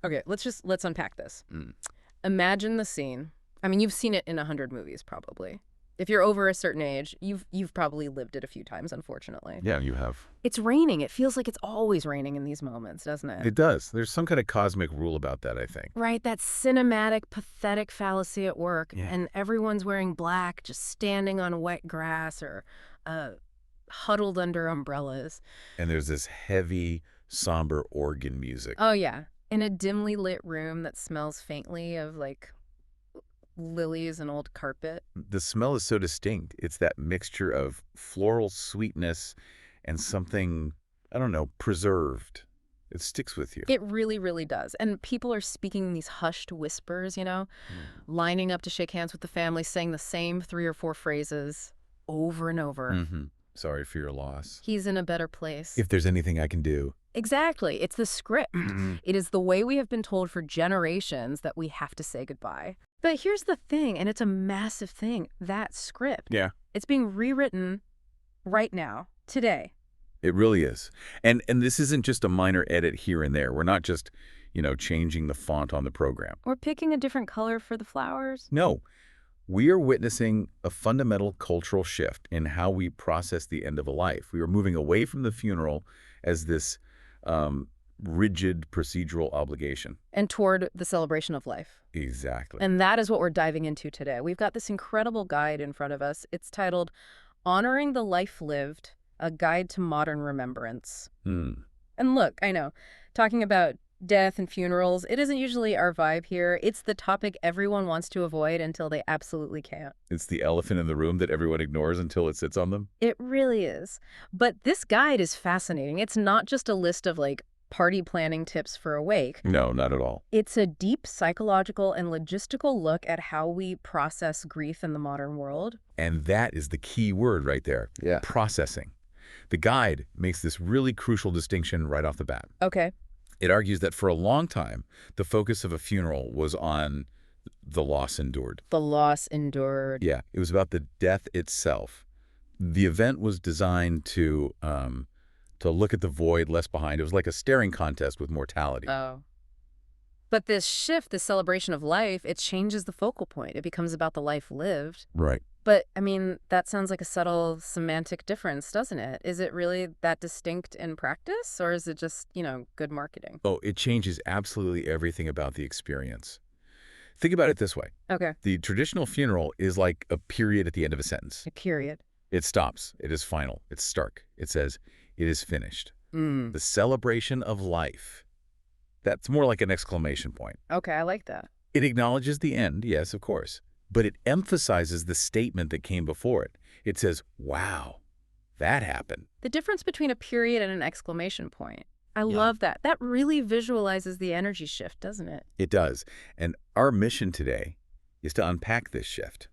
Okay, let's unpack this. Mm. Imagine the scene. I mean, you've seen it in 100 movies, probably. If you're over a certain age, you've probably lived it a few times, unfortunately. Yeah, you have. It's raining. It feels like it's always raining in these moments, doesn't it? It does. There's some kind of cosmic rule about that, I think. Right, that cinematic, pathetic fallacy at work, Yeah. and everyone's wearing black, just standing on wet grass or huddled under umbrellas. And there's this heavy, somber organ music. Oh, yeah. In a dimly lit room that smells faintly of, like, lilies and old carpet. The smell is so distinct. It's that mixture of floral sweetness and something, I don't know, preserved. It sticks with you. It really, really does. And people are speaking these hushed whispers, lining up to shake hands with the family, saying the same 3 or 4 phrases over and over. Mm-hmm. Sorry for your loss. He's in a better place. If there's anything I can do. Exactly. It's the script. It is the way we have been told for generations that we have to say goodbye. But here's the thing, and it's a massive thing, that script. Yeah. It's being rewritten right now, today. It really is. And this isn't just a minor edit here and there. We're not just, changing the font on the program. We're picking a different color for the flowers. No. We are witnessing a fundamental cultural shift in how we process the end of a life. We are moving away from the funeral as this rigid procedural obligation. And toward the celebration of life. Exactly. And that is what we're diving into today. We've got this incredible guide in front of us. It's titled Honoring the Life Lived, A Guide to Modern Remembrance. And look, I know, talking about death and funerals, it isn't usually our vibe here. It's the topic everyone wants to avoid until they absolutely can't. It's the elephant in the room that everyone ignores until it sits on them. It really is. But this guide is fascinating. It's not just a list of, party planning tips for a wake. No, not at all. It's a deep psychological and logistical look at how we process grief in the modern world. And that is the key word right there. Yeah. Processing. The guide makes this really crucial distinction right off the bat. Okay. It argues that for a long time, the focus of a funeral was on the loss endured. The loss endured. Yeah, it was about the death itself. The event was designed to look at the void left behind. It was like a staring contest with mortality. Oh. But this shift, this celebration of life, it changes the focal point. It becomes about the life lived. Right. But, that sounds like a subtle semantic difference, doesn't it? Is it really that distinct in practice, or is it just, good marketing? Oh, it changes absolutely everything about the experience. Think about it this way. Okay. The traditional funeral is like a period at the end of a sentence. A period. It stops. It is final. It's stark. It says, it is finished. The celebration of life. That's more like an exclamation point. Okay, I like that. It acknowledges the end, yes, of course. But it emphasizes the statement that came before it. It says, wow, that happened. The difference between a period and an exclamation point. I Yeah. love that. That really visualizes the energy shift, doesn't it? It does. And our mission today is to unpack this shift.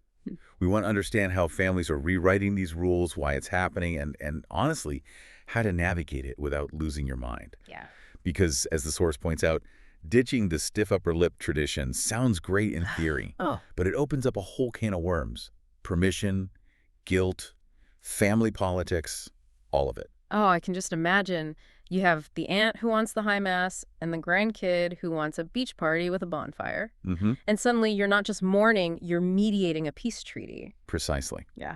We want to understand how families are rewriting these rules, why it's happening, and honestly, how to navigate it without losing your mind. Yeah. Because, as the source points out, ditching the stiff upper lip tradition sounds great in theory, but it opens up a whole can of worms. Permission, guilt, family politics, all of it. Oh, I can just imagine. You have the aunt who wants the high mass and the grandkid who wants a beach party with a bonfire. And suddenly you're not just mourning, you're mediating a peace treaty. Precisely. Yeah.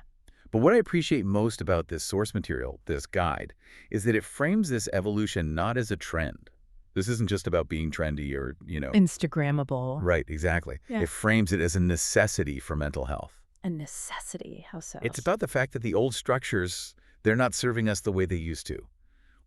But what I appreciate most about this source material, this guide, is that it frames this evolution not as a trend. This isn't just about being trendy or, Instagrammable. Right, exactly. Yeah. It frames it as a necessity for mental health. A necessity. How so? It's about the fact that the old structures, they're not serving us the way they used to.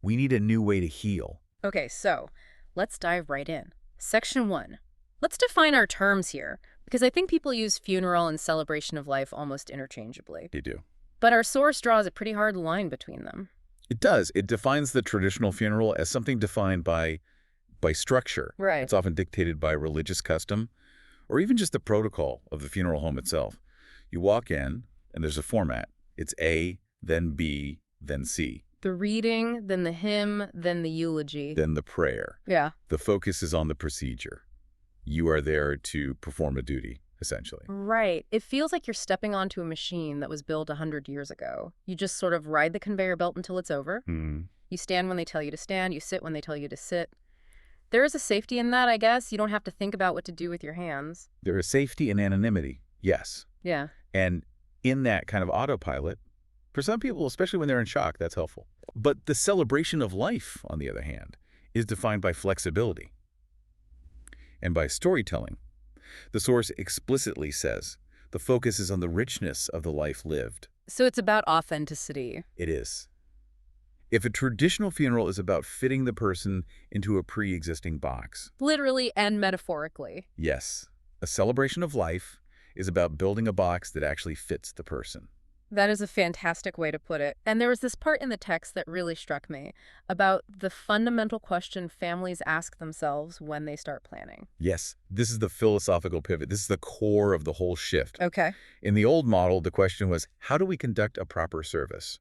We need a new way to heal. Okay, so let's dive right in. Section 1. Let's define our terms here, because I think people use funeral and celebration of life almost interchangeably. They do. But our source draws a pretty hard line between them. It does. It defines the traditional funeral as something defined by structure. Right. It's often dictated by religious custom or even just the protocol of the funeral home itself. You walk in and there's a format. It's A, then B, then C. The reading, then the hymn, then the eulogy. Then the prayer. Yeah. The focus is on the procedure. You are there to perform a duty, essentially. Right. It feels like you're stepping onto a machine that was built 100 years ago. You just sort of ride the conveyor belt until it's over. You stand when they tell you to stand. You sit when they tell you to sit. There is a safety in that, I guess. You don't have to think about what to do with your hands. There is safety and anonymity, yes. Yeah. And in that kind of autopilot, for some people, especially when they're in shock, that's helpful. But the celebration of life, on the other hand, is defined by flexibility and by storytelling. The source explicitly says the focus is on the richness of the life lived. So it's about authenticity. It is. If a traditional funeral is about fitting the person into a pre-existing box. Literally and metaphorically. Yes, a celebration of life is about building a box that actually fits the person. That is a fantastic way to put it. And there was this part in the text that really struck me about the fundamental question families ask themselves when they start planning. Yes, this is the philosophical pivot. This is the core of the whole shift. Okay. In the old model, the question was, how do we conduct a proper service?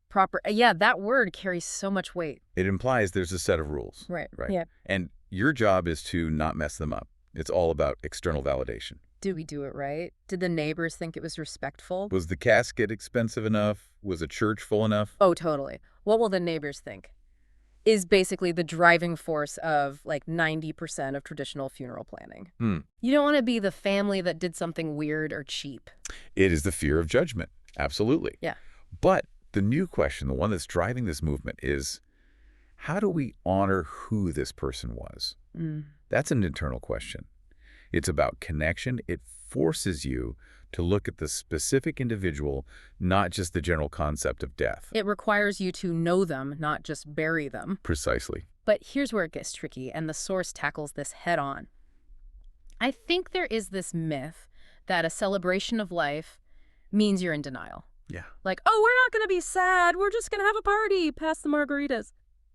Yeah, that word carries so much weight. It implies there's a set of rules. Right. Right. Yeah. And your job is to not mess them up. It's all about external validation. Did we do it right? Did the neighbors think it was respectful? Was the casket expensive enough? Was the church full enough? Oh, totally. What will the neighbors think? Is basically the driving force of like 90% of traditional funeral planning. You don't want to be the family that did something weird or cheap. It is the fear of judgment. Absolutely. Yeah. But the new question, the one that's driving this movement is, how do we honor who this person was? That's an internal question. It's about connection. It forces you to look at the specific individual, not just the general concept of death. It requires you to know them, not just bury them. Precisely. But here's where it gets tricky, and the source tackles this head on. I think there is this myth that a celebration of life means you're in denial. Yeah. Like, oh, we're not going to be sad. We're just going to have a party, pass the margaritas.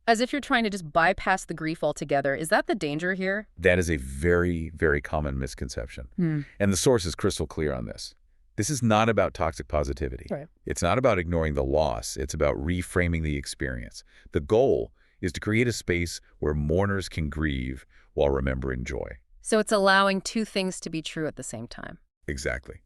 As if you're trying to just bypass the grief altogether. Is that the danger here? That is a very, very common misconception. And the source is crystal clear on this. This is not about toxic positivity. Right. It's not about ignoring the loss. It's about reframing the experience. The goal is to create a space where mourners can grieve while remembering joy. So it's allowing two things to be true at the same time. Exactly.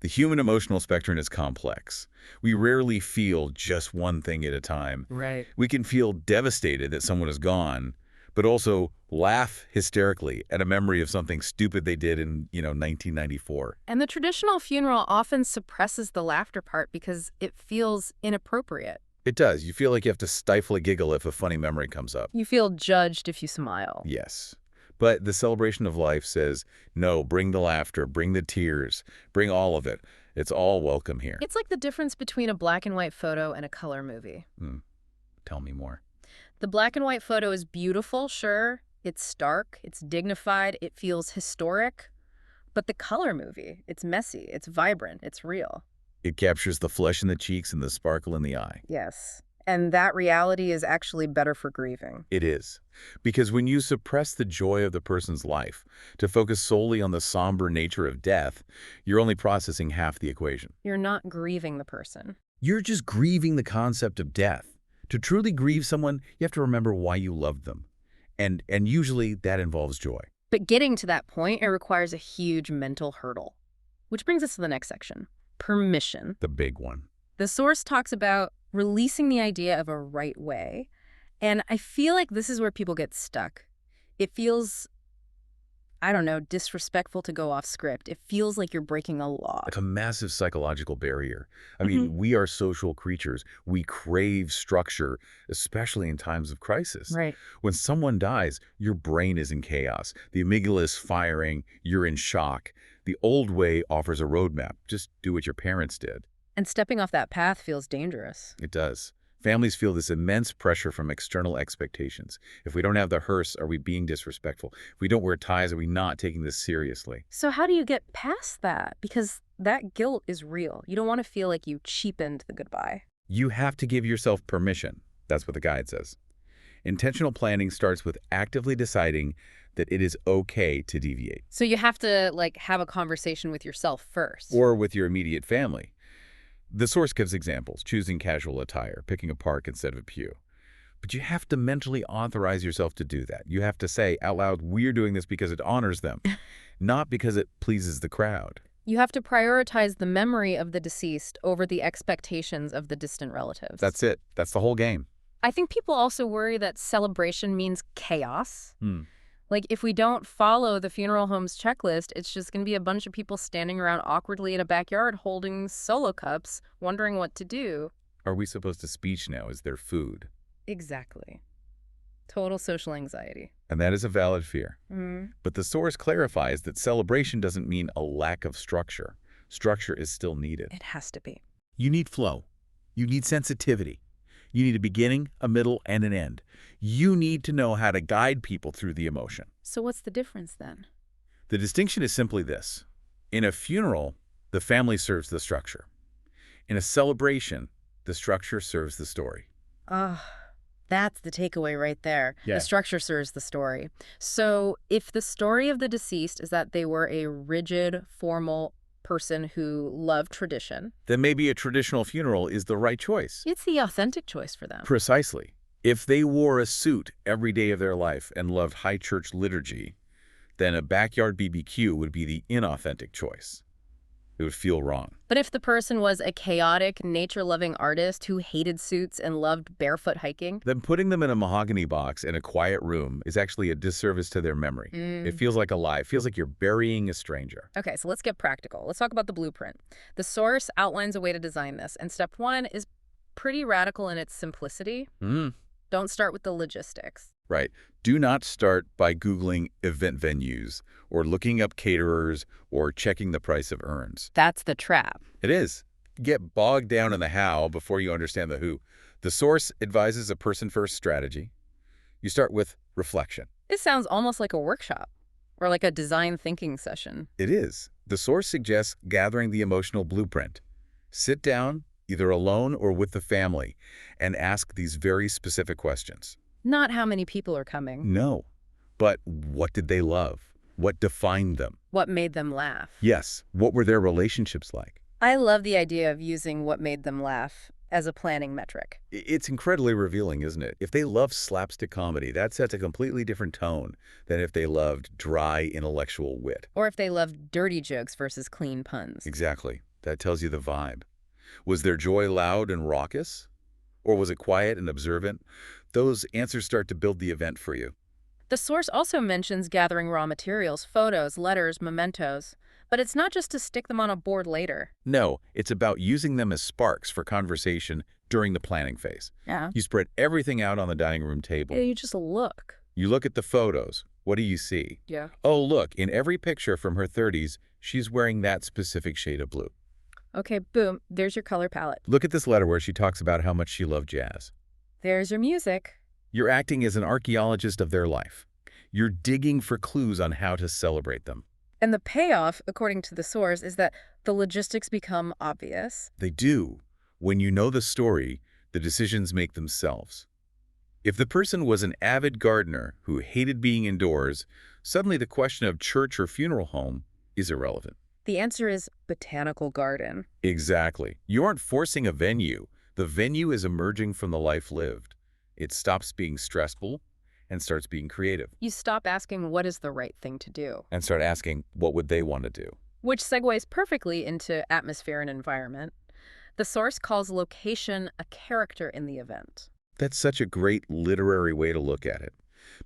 The human emotional spectrum is complex. We rarely feel just one thing at a time. Right. We can feel devastated that someone is gone, but also laugh hysterically at a memory of something stupid they did in, 1994. And the traditional funeral often suppresses the laughter part because it feels inappropriate. It does. You feel like you have to stifle a giggle if a funny memory comes up. You feel judged if you smile. Yes. But the celebration of life says, no, bring the laughter, bring the tears, bring all of it. It's all welcome here. It's like the difference between a black and white photo and a color movie. Tell me more. The black and white photo is beautiful, sure. It's stark, it's dignified, it feels historic. But the color movie, it's messy, it's vibrant, it's real. It captures the flesh in the cheeks and the sparkle in the eye. Yes. And that reality is actually better for grieving. It is. Because when you suppress the joy of the person's life to focus solely on the somber nature of death, you're only processing half the equation. You're not grieving the person. You're just grieving the concept of death. To truly grieve someone, you have to remember why you loved them. And usually that involves joy. But getting to that point, it requires a huge mental hurdle. Which brings us to the next section, permission. The big one. The source talks about releasing the idea of a right way. And I feel like this is where people get stuck. It feels, I don't know, disrespectful to go off script. It feels like you're breaking a law. It's a massive psychological barrier. I mean, we are social creatures. We crave structure, especially in times of crisis. Right. When someone dies, your brain is in chaos. The amygdala is firing. You're in shock. The old way offers a roadmap. Just do what your parents did. And stepping off that path feels dangerous. It does. Families feel this immense pressure from external expectations. If we don't have the hearse, are we being disrespectful? If we don't wear ties, are we not taking this seriously? So how do you get past that? Because that guilt is real. You don't want to feel like you cheapened the goodbye. You have to give yourself permission. That's what the guide says. Intentional planning starts with actively deciding that it is okay to deviate. So you have to, have a conversation with yourself first. Or with your immediate family. The source gives examples, choosing casual attire, picking a park instead of a pew. But you have to mentally authorize yourself to do that. You have to say out loud, we're doing this because it honors them, not because it pleases the crowd. You have to prioritize the memory of the deceased over the expectations of the distant relatives. That's it. That's the whole game. I think people also worry that celebration means chaos. Like, if we don't follow the funeral home's checklist, it's just going to be a bunch of people standing around awkwardly in a backyard holding solo cups, wondering what to do. Are we supposed to speech now as their food? Exactly. Total social anxiety. And that is a valid fear. Mm. But the source clarifies that celebration doesn't mean a lack of structure. Structure is still needed. It has to be. You need flow. You need sensitivity. You need a beginning, a middle, and an end. You need to know how to guide people through the emotion. So what's the difference then? The distinction is simply this. In a funeral, the family serves the structure. In a celebration, the structure serves the story. That's the takeaway right there. Yeah. The structure serves the story. So if the story of the deceased is that they were a rigid, formal person who loved tradition, Then maybe a traditional funeral is the right choice. it's the authentic choice for them. Precisely. If they wore a suit every day of their life and loved high church liturgy, then a backyard BBQ would be the inauthentic choice. It would feel wrong. But if the person was a chaotic, nature-loving artist who hated suits and loved barefoot hiking, Then putting them in a mahogany box in a quiet room is actually a disservice to their memory. It feels like a lie. It feels like you're burying a stranger. Okay, so let's get practical. Let's talk about the blueprint. The source outlines a way to design this, and step one is pretty radical in its simplicity. Don't start with the logistics. Right. Do not start by Googling event venues or looking up caterers or checking the price of urns. That's the trap. It is. Get bogged down in the how before you understand the who. The source advises a person-first strategy. You start with reflection. This sounds almost like a workshop or like a design thinking session. It is. The source suggests gathering the emotional blueprint. Sit down, either alone or with the family, and ask these very specific questions. Not how many people are coming. No. But what did they love? What defined them? What made them laugh? Yes. What were their relationships like? I love the idea of using what made them laugh as a planning metric. It's incredibly revealing, isn't it? If they love slapstick comedy, that sets a completely different tone than if they loved dry intellectual wit. Or if they loved dirty jokes versus clean puns. Exactly. That tells you the vibe. Was their joy loud and raucous? Or was it quiet and observant? Those answers start to build the event for you. The source also mentions gathering raw materials, photos, letters, mementos. But it's not just to stick them on a board later. No, it's about using them as sparks for conversation during the planning phase. Yeah. You spread everything out on the dining room table. You just look. You look at the photos. What do you see? Yeah. Oh, look, in every picture from her 30s, she's wearing that specific shade of blue. Okay, boom, there's your color palette. Look at this letter where she talks about how much she loved jazz. There's your music. You're acting as an archaeologist of their life. You're digging for clues on how to celebrate them. And the payoff, according to the source, is that the logistics become obvious. They do. When you know the story, the decisions make themselves. If the person was an avid gardener who hated being indoors, suddenly the question of church or funeral home is irrelevant. The answer is botanical garden. Exactly. You aren't forcing a venue. The venue is emerging from the life lived. It stops being stressful and starts being creative. You stop asking what is the right thing to do. And start asking, what would they want to do? Which segues perfectly into atmosphere and environment. The source calls location a character in the event. That's such a great literary way to look at it.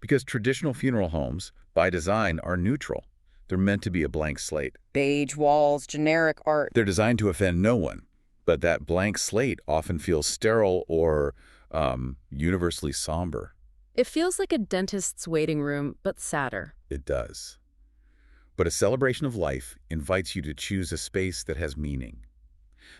Because traditional funeral homes, by design, are neutral. They're meant to be a blank slate. Beige walls, generic art. They're designed to offend no one. But that blank slate often feels sterile or universally somber. It feels like a dentist's waiting room, but sadder. It does. But a celebration of life invites you to choose a space that has meaning.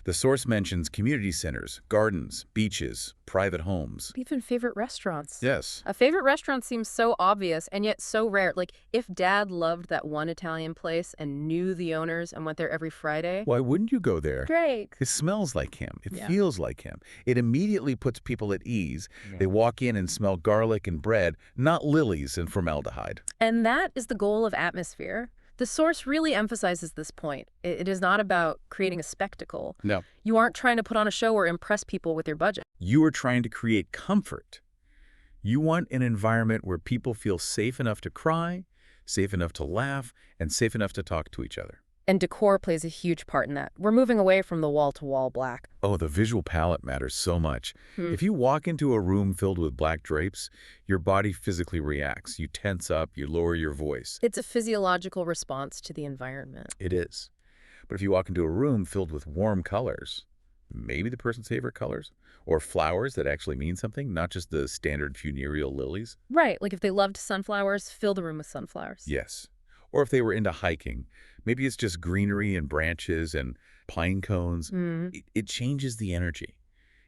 The source mentions community centers, gardens, beaches, private homes. Even favorite restaurants. Yes. A favorite restaurant seems so obvious and yet so rare. Like, if Dad loved that one Italian place and knew the owners and went there every Friday. Why wouldn't you go there? Great. It smells like him. It feels like him. It immediately puts people at ease. Yeah. They walk in and smell garlic and bread, not lilies and formaldehyde. And that is the goal of atmosphere. The source really emphasizes this point. It is not about creating a spectacle. No. You aren't trying to put on a show or impress people with your budget. You are trying to create comfort. You want an environment where people feel safe enough to cry, safe enough to laugh, and safe enough to talk to each other. And decor plays a huge part in that. We're moving away from the wall-to-wall black. Oh, the visual palette matters so much. Hmm. If you walk into a room filled with black drapes, your body physically reacts. You tense up, you lower your voice. It's a physiological response to the environment. It is. But if you walk into a room filled with warm colors, maybe the person's favorite colors, or flowers that actually mean something, not just the standard funereal lilies. Right, like if they loved sunflowers, fill the room with sunflowers. Yes. Or if they were into hiking, maybe it's just greenery and branches and pine cones. It changes the energy.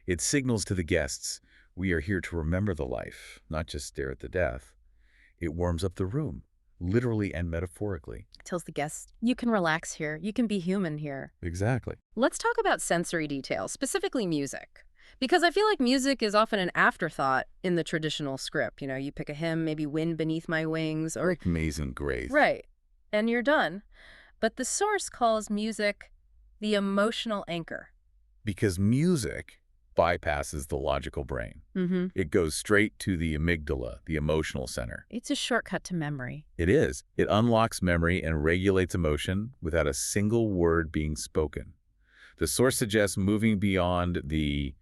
It signals to the guests, we are here to remember the life, not just stare at the death. It warms up the room, literally and metaphorically. It tells the guests, you can relax here, you can be human here. Exactly. Let's talk about sensory details, specifically music. Because I feel like music is often an afterthought in the traditional script. You know, you pick a hymn, maybe Wind Beneath My Wings, or... Amazing grace. Right. And you're done. But the source calls music the emotional anchor. Because music bypasses the logical brain. It goes straight to the amygdala, the emotional center. It's a shortcut to memory. It is. It unlocks memory and regulates emotion without a single word being spoken. The source suggests moving beyond the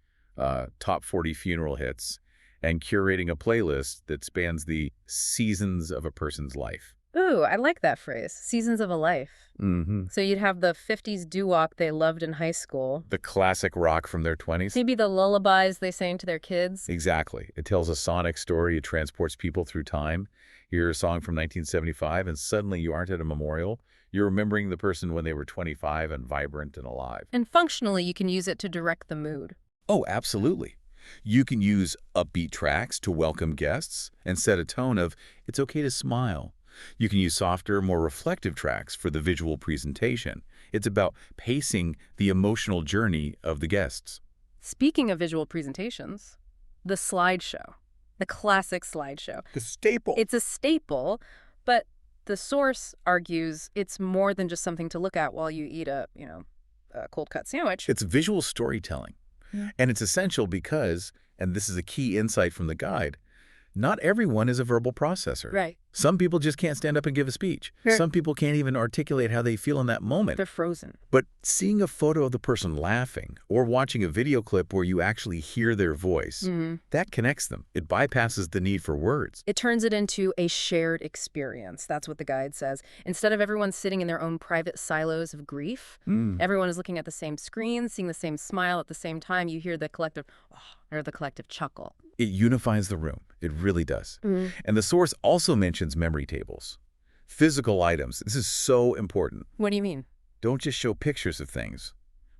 top 40 funeral hits and curating a playlist that spans the seasons of a person's life. Ooh, I like that phrase, seasons of a life. So you'd have the 50s doo-wop they loved in high school. The classic rock from their 20s. Maybe the lullabies they sang to their kids. Exactly. It tells a sonic story. It transports people through time. You hear a song from 1975, and suddenly you aren't at a memorial. You're remembering the person when they were 25 and vibrant and alive. And functionally, you can use it to direct the mood. Oh, absolutely. You can use upbeat tracks to welcome guests and set a tone of, it's okay to smile. You can use softer, more reflective tracks for the visual presentation. It's about pacing the emotional journey of the guests. Speaking of visual presentations, the slideshow, the classic slideshow. The staple. It's a staple, but the source argues it's more than just something to look at while you eat a cold cut sandwich. It's visual storytelling. And it's essential because, and this is a key insight from the guide, not everyone is a verbal processor. Right. Some people just can't stand up and give a speech. Some people can't even articulate how they feel in that moment. They're frozen. But seeing a photo of the person laughing or watching a video clip where you actually hear their voice, that connects them. It bypasses the need for words. It turns it into a shared experience. That's what the guide says. Instead of everyone sitting in their own private silos of grief, everyone is looking at the same screen, seeing the same smile at the same time. You hear the collective, or the collective chuckle. It unifies the room. It really does. And the source also mentions memory tables. Physical items. This is so important. What do you mean? Don't just show pictures of things.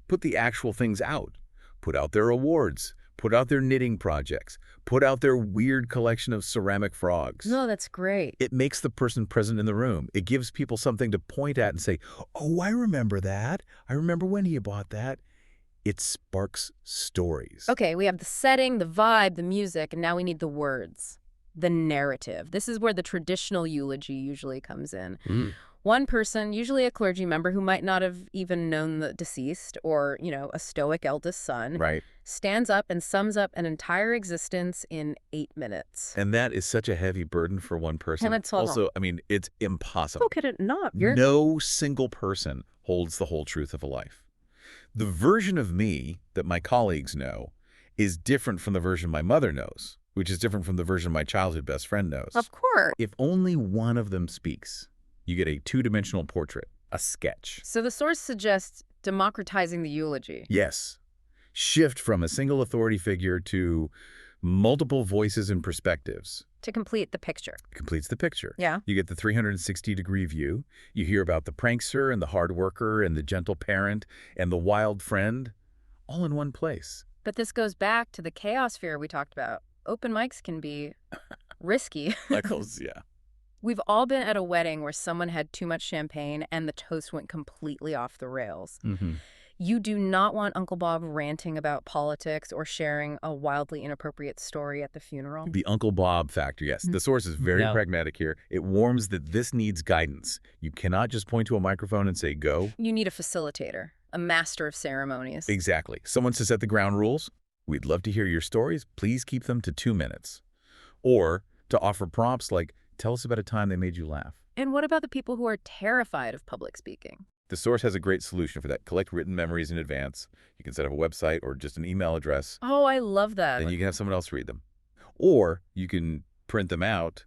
Put the actual things out. Put out their awards. Put out their knitting projects. Put out their weird collection of ceramic frogs. No, that's great. It makes the person present in the room. It gives people something to point at and say, oh, I remember that. I remember when he bought that. It sparks stories. Okay, we have the setting, the vibe, the music, and now we need the words, the narrative. This is where the traditional eulogy usually comes in. One person, usually a clergy member who might not have even known the deceased or, a stoic eldest son, stands up and sums up an entire existence in 8 minutes. And that is such a heavy burden for one person. And it's also, it's impossible. How could it not? No single person holds the whole truth of a life. The version of me that my colleagues know is different from the version my mother knows, which is different from the version my childhood best friend knows. Of course. If only one of them speaks, you get a two-dimensional portrait, a sketch. So the source suggests democratizing the eulogy. Yes. Shift from a single authority figure to multiple voices and perspectives. To complete the picture. Completes the picture. Yeah. You get the 360-degree view. You hear about the prankster and the hard worker and the gentle parent and the wild friend, all in one place. But this goes back to the chaos fear we talked about. Open mics can be risky. Yeah. We've all been at a wedding where someone had too much champagne and the toast went completely off the rails. You do not want Uncle Bob ranting about politics or sharing a wildly inappropriate story at the funeral. The Uncle Bob factor, yes. The source is very pragmatic here. It warns that this needs guidance. You cannot just point to a microphone and say, go. You need a facilitator, a master of ceremonies. Exactly. Someone to set the ground rules. We'd love to hear your stories. Please keep them to 2 minutes. Or to offer prompts like, tell us about a time they made you laugh. And what about the people who are terrified of public speaking? The source has a great solution for that. Collect written memories in advance. You can set up a website or just an email address. Oh, I love that. Then you can have someone else read them. Or you can print them out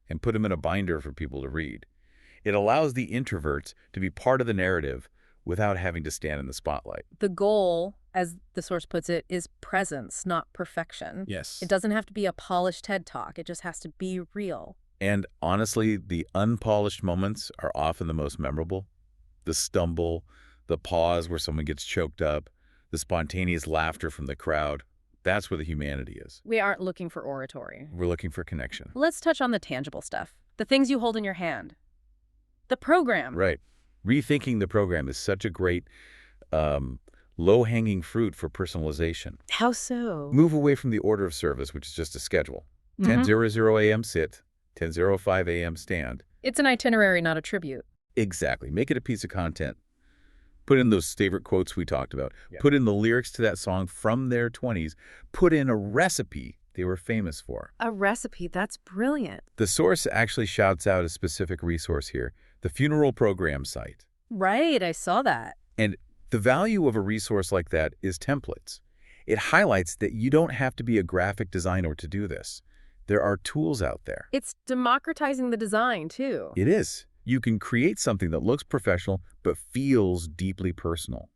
and put them in a binder for people to read. It allows the introverts to be part of the narrative without having to stand in the spotlight. The goal, as the source puts it, is presence, not perfection. Yes. It doesn't have to be a polished TED Talk. It just has to be real. And honestly, the unpolished moments are often the most memorable. The stumble, the pause where someone gets choked up, the spontaneous laughter from the crowd. That's where the humanity is. We aren't looking for oratory. We're looking for connection. Let's touch on the tangible stuff. The things you hold in your hand. The program. Right. Rethinking the program is such a great low-hanging fruit for personalization. How so? Move away from the order of service, which is just a schedule. 10:00 a.m. sit, 10:05 a.m. stand. It's an itinerary, not a tribute. Exactly. Make it a piece of content. Put in those favorite quotes we talked about. Yeah. Put in the lyrics to that song from their 20s. Put in a recipe they were famous for. A recipe, that's brilliant. The source actually shouts out a specific resource here, the funeral program site. Right, I saw that. And the value of a resource like that is templates. It highlights that you don't have to be a graphic designer to do this. There are tools out there. It's democratizing the design, too. It is. You can create something that looks professional but feels deeply personal.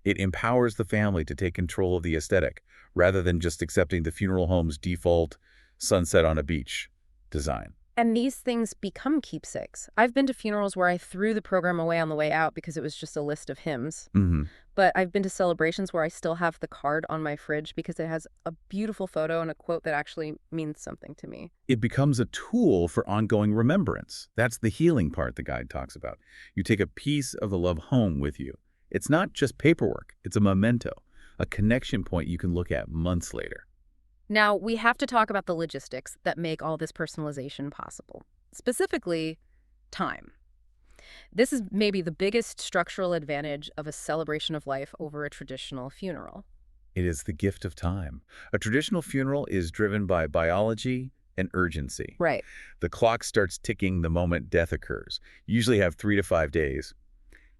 It empowers the family to take control of the aesthetic rather than just accepting the funeral home's default sunset on a beach design. And these things become keepsakes. I've been to funerals where I threw the program away on the way out because it was just a list of hymns. But I've been to celebrations where I still have the card on my fridge because it has a beautiful photo and a quote that actually means something to me. It becomes a tool for ongoing remembrance. That's the healing part the guide talks about. You take a piece of the love home with you. It's not just paperwork. It's a memento, a connection point you can look at months later. Now, we have to talk about the logistics that make all this personalization possible. Specifically, time. This is maybe the biggest structural advantage of a celebration of life over a traditional funeral. It is the gift of time. A traditional funeral is driven by biology and urgency. Right. The clock starts ticking the moment death occurs. You usually have 3 to 5 days.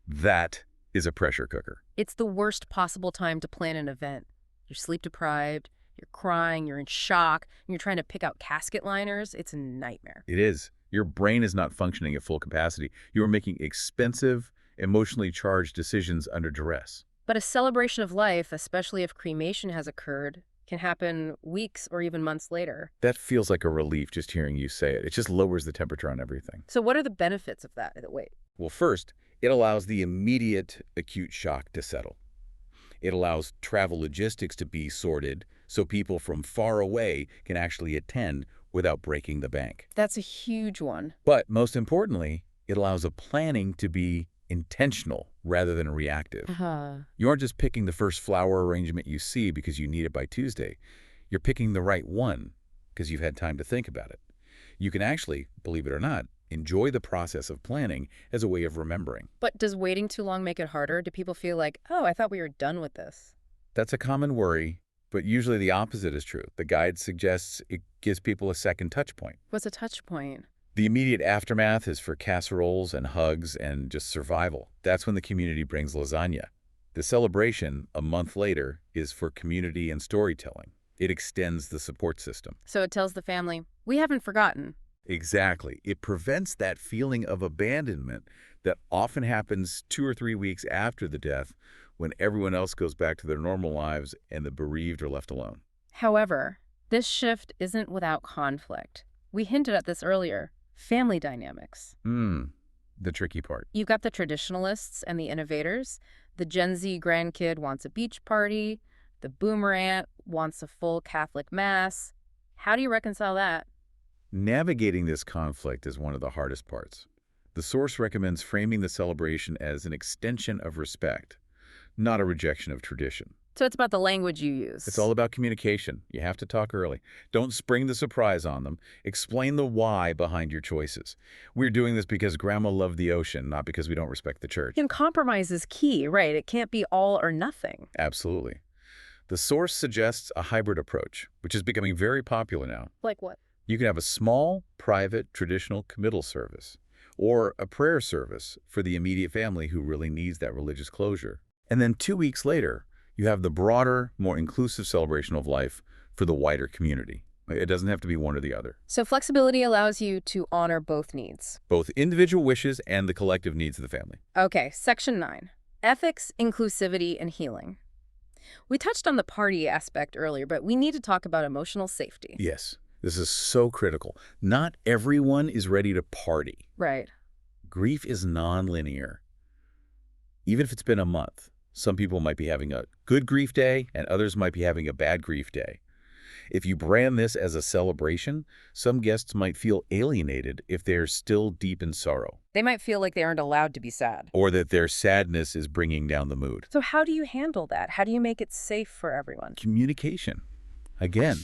That is a pressure cooker. It's the worst possible time to plan an event. You're sleep-deprived, you're crying, you're in shock, and you're trying to pick out casket liners. It's a nightmare. It is. Your brain is not functioning at full capacity. You are making expensive, emotionally charged decisions under duress. But a celebration of life, especially if cremation has occurred, can happen weeks or even months later. That feels like a relief just hearing you say it. It just lowers the temperature on everything. So what are the benefits of that? Wait. Well, first, it allows the immediate acute shock to settle. It allows travel logistics to be sorted so people from far away can actually attend without breaking the bank. That's a huge one. But most importantly, it allows a planning to be intentional rather than reactive. You aren't just picking the first flower arrangement you see because you need it by Tuesday. You're picking the right one because you've had time to think about it. You can actually, believe it or not, enjoy the process of planning as a way of remembering. But does waiting too long make it harder? Do people feel like, oh, I thought we were done with this? That's a common worry, but usually the opposite is true. The guide suggests it gives people a second touch point. What's a touch point? The immediate aftermath is for casseroles and hugs and just survival. That's when the community brings lasagna. The celebration, a month later, is for community and storytelling. It extends the support system. So it tells the family, we haven't forgotten. Exactly. It prevents that feeling of abandonment that often happens 2 or 3 weeks after the death when everyone else goes back to their normal lives and the bereaved are left alone. However, this shift isn't without conflict. We hinted at this earlier. Family dynamics. The tricky part. You've got the traditionalists and the innovators. The Gen Z grandkid wants a beach party. The boomer aunt wants a full Catholic mass. How do you reconcile that? Navigating this conflict is one of the hardest parts. The source recommends framing the celebration as an extension of respect, not a rejection of tradition. So it's about the language you use. It's all about communication. You have to talk early. Don't spring the surprise on them. Explain the why behind your choices. We're doing this because Grandma loved the ocean, not because we don't respect the church. And compromise is key, right? It can't be all or nothing. Absolutely. The source suggests a hybrid approach, which is becoming very popular now. Like what? You can have a small, private, traditional committal service, or a prayer service for the immediate family who really needs that religious closure. And then 2 weeks later, you have the broader, more inclusive celebration of life for the wider community. It doesn't have to be one or the other. So flexibility allows you to honor both needs. Both individual wishes and the collective needs of the family. Okay, Section 9. Ethics, inclusivity, and healing. We touched on the party aspect earlier, but we need to talk about emotional safety. Yes, this is so critical. Not everyone is ready to party. Right. Grief is non-linear. Even if it's been a month, some people might be having a good grief day and others might be having a bad grief day. If you brand this as a celebration, some guests might feel alienated if they're still deep in sorrow. They might feel like they aren't allowed to be sad. Or that their sadness is bringing down the mood. So how do you handle that? How do you make it safe for everyone? Communication. Again,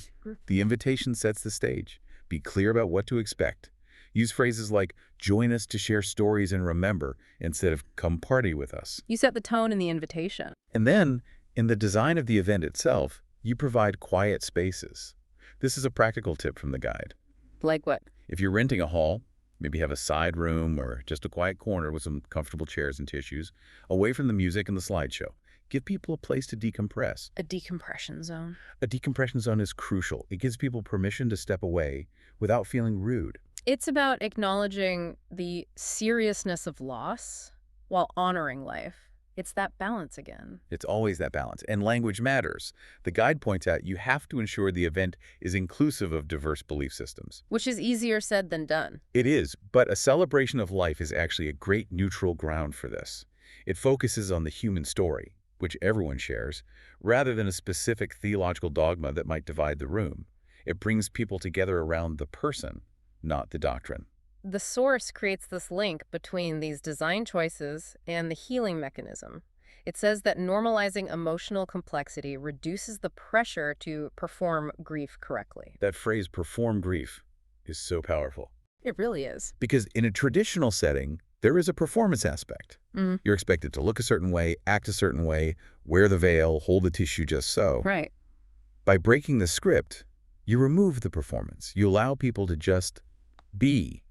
the invitation sets the stage. Be clear about what to expect. Use phrases like, join us to share stories and remember, instead of come party with us. You set the tone in the invitation. And then, in the design of the event itself, you provide quiet spaces. This is a practical tip from the guide. Like what? If you're renting a hall, maybe have a side room or just a quiet corner with some comfortable chairs and tissues, away from the music and the slideshow. Give people a place to decompress. A decompression zone. A decompression zone is crucial. It gives people permission to step away without feeling rude. It's about acknowledging the seriousness of loss while honoring life. It's that balance again. It's always that balance. And language matters. The guide points out you have to ensure the event is inclusive of diverse belief systems. Which is easier said than done. It is, but a celebration of life is actually a great neutral ground for this. It focuses on the human story, which everyone shares, rather than a specific theological dogma that might divide the room. It brings people together around the person, not the doctrine. The source creates this link between these design choices and the healing mechanism. It says that normalizing emotional complexity reduces the pressure to perform grief correctly. That phrase, perform grief, is so powerful. It really is. Because in a traditional setting, there is a performance aspect. You're expected to look a certain way, act a certain way, wear the veil, hold the tissue just so. Right. By breaking the script, you remove the performance. You allow people to just be.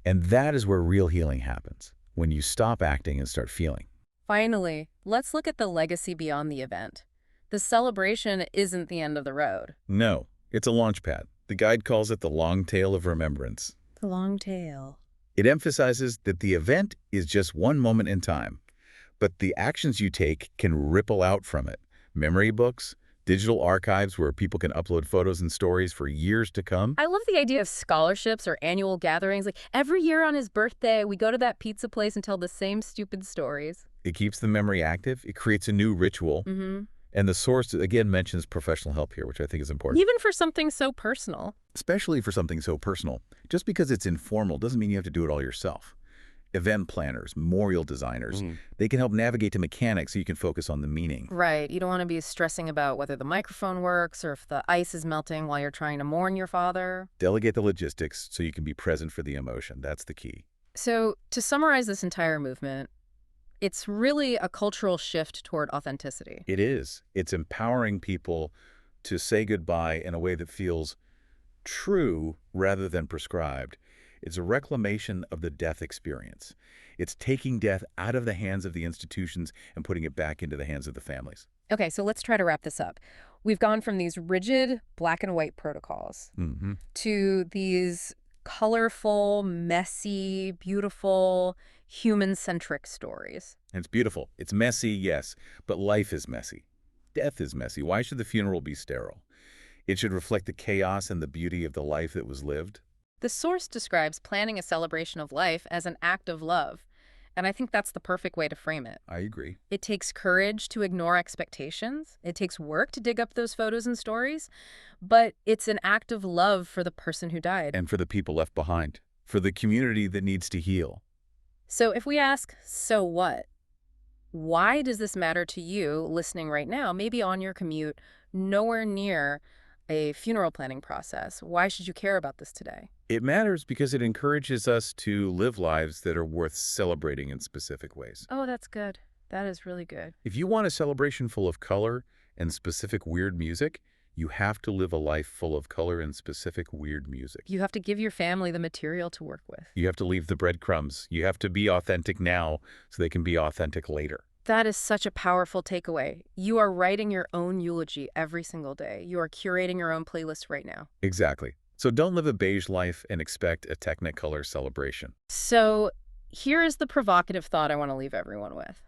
And that is where real healing happens, when you stop acting and start feeling. Finally, let's look at the legacy beyond the event. The celebration isn't the end of the road. No, it's a launch pad. The guide calls it the long tail of remembrance. The long tail. It emphasizes that the event is just one moment in time, but the actions you take can ripple out from it. Memory books, digital archives where people can upload photos and stories for years to come. I love the idea of scholarships or annual gatherings. Like every year on his birthday, we go to that pizza place and tell the same stupid stories. It keeps the memory active. It creates a new ritual. And the source, again, mentions professional help here, which I think is important. Even for something so personal. Especially for something so personal. Just because it's informal doesn't mean you have to do it all yourself. Event planners, memorial designers, they can help navigate the mechanics so you can focus on the meaning. Right. You don't want to be stressing about whether the microphone works or if the ice is melting while you're trying to mourn your father. Delegate the logistics so you can be present for the emotion. That's the key. So to summarize this entire movement, it's really a cultural shift toward authenticity. It is. It's empowering people to say goodbye in a way that feels true rather than prescribed. It's a reclamation of the death experience. It's taking death out of the hands of the institutions and putting it back into the hands of the families. Okay, so let's try to wrap this up. We've gone from these rigid black and white protocols to these colorful, messy, beautiful, human-centric stories. And it's beautiful. It's messy, yes, but life is messy. Death is messy. Why should the funeral be sterile? It should reflect the chaos and the beauty of the life that was lived. The source describes planning a celebration of life as an act of love, and I think that's the perfect way to frame it. I agree. It takes courage to ignore expectations. It takes work to dig up those photos and stories, but it's an act of love for the person who died. And for the people left behind, for the community that needs to heal. So if we ask, so what? Why does this matter to you listening right now, maybe on your commute, nowhere near a funeral planning process? Why should you care about this today? It matters because it encourages us to live lives that are worth celebrating in specific ways. Oh, that's good. That is really good. If you want a celebration full of color and specific weird music, You have to live a life full of color and specific weird music. You have to give your family the material to work with. You have to leave the breadcrumbs. You have to be authentic now so they can be authentic later. That is such a powerful takeaway. You are writing your own eulogy every single day. You are curating your own playlist right now. Exactly. So don't live a beige life and expect a Technicolor celebration. So here is the provocative thought I want to leave everyone with.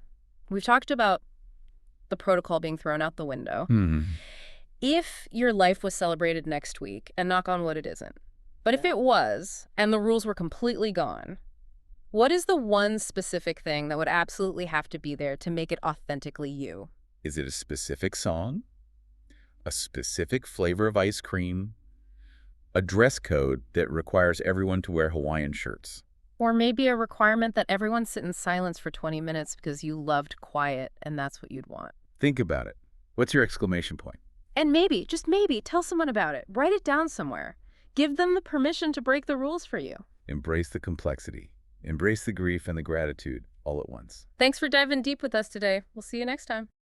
We've talked about the protocol being thrown out the window. If your life was celebrated next week, and knock on wood it isn't, but if it was, and the rules were completely gone, what is the one specific thing that would absolutely have to be there to make it authentically you? Is it a specific song? A specific flavor of ice cream? A dress code that requires everyone to wear Hawaiian shirts? Or maybe a requirement that everyone sit in silence for 20 minutes because you loved quiet and that's what you'd want. Think about it. What's your exclamation point? And maybe, just maybe, tell someone about it. Write it down somewhere. Give them the permission to break the rules for you. Embrace the complexity. Embrace the grief and the gratitude all at once. Thanks for diving deep with us today. We'll see you next time.